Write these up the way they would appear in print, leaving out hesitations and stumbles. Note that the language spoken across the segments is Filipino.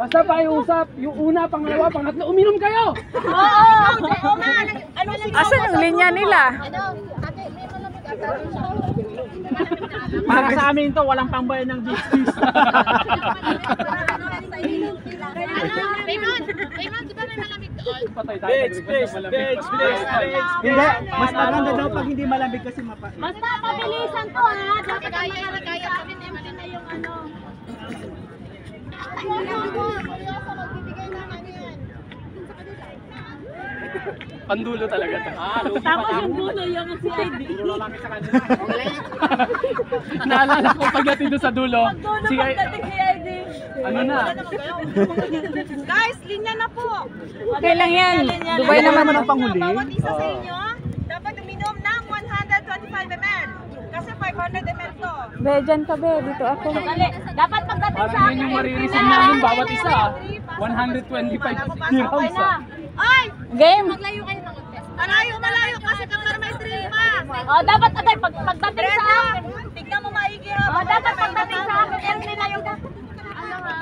Basta pakiusap, yung una, pangalawa, pangatlo, uminom kayo! Oo nga! Asan ang linya nila? Para sa amin to, walang pangbayan ng business. Raymond, di ba may malamig doon? Bitch, please. Hindi, mas maganda daw pag hindi malamig kasi mapait. Basta pabilisan to ha! Dapat kaya kami na yung ano. Pandulo talaga to. Tapos yung dulo yung CID. Dulo lang sa kanila. Naalala ko pagdating doon sa dulo. CID. Ano na? Guys, linya na po. Okay lang yan. Dubai naman ang panghuli. Bawat isa sa inyo, dapat uminom ng 125 ml. Kasi 500 ml to. Be, dyan ka be. Dito ako. Dapat pagdating sa Parang akin. yun yung maririsin namin bawat isa. 125 dirhams. Ay! Game. Maglayo kayo ng test. Malayo kasi kang may stream pa. Dapat atay pagdating sa akin. Tignan mo maigi ha. Dapat pagdating sa akin, yan nila yung ano ha.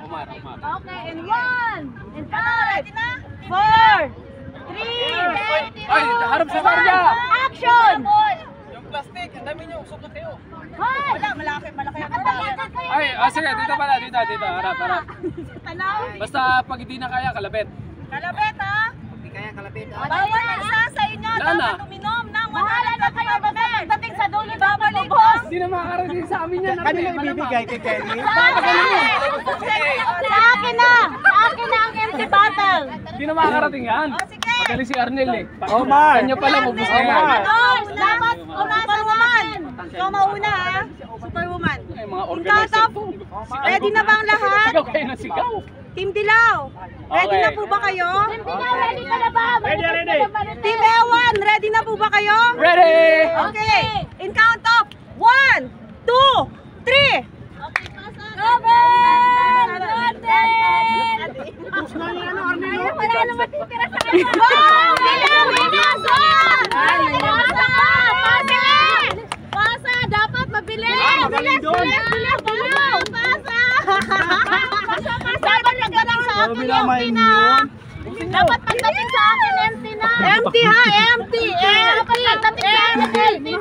Omar. Okay, in 1, in 5, 4, 3, Ay, harap sa barya! action! Yung plastic, ang dami nyo, usok na kayo. Hoy! Wala, malaki ang Ay, sige, dito pala, dito, harap. Tanaw? Basta pag hindi na kaya, kalabit. Kalabet ha? Hindi kaya, kalabit. Bawat isa sa inyo Lana. dapat uminom ng 125 ml. Pagdating sa dulo, babalik boss. Hindi na makakarating sa amin yan. Kanina ibibigay kay Kenny? Sa akin na ang empty bottle. Hindi na makakarating yan. Sige. Magaling si Arnel eh. Omar! Kanya pala, ubus na yan. Dapat Superwoman. Ikaw mauna ha. Superwoman. Ay, mga In organizer. count of, ready na ba ang lahat? Sigaw kayo na sigaw. Team Dilaw, ready Okay. na po ba kayo? Team Dilaw, ready ka na ba? Ready. Team Ewan, ready na po ba kayo? Ready! Okay. In count of 1, 2, 3. Wala na matitira sa kanya. Wow! Dilaw! Pasa! Dapat mabilis! magaling doon. Dilaw! Pasa! Dapat pagdating sa akin empty na. Dapat pagdating sa akin empty na. Empty ha! Empty! Dapat pagdating sa akin empty.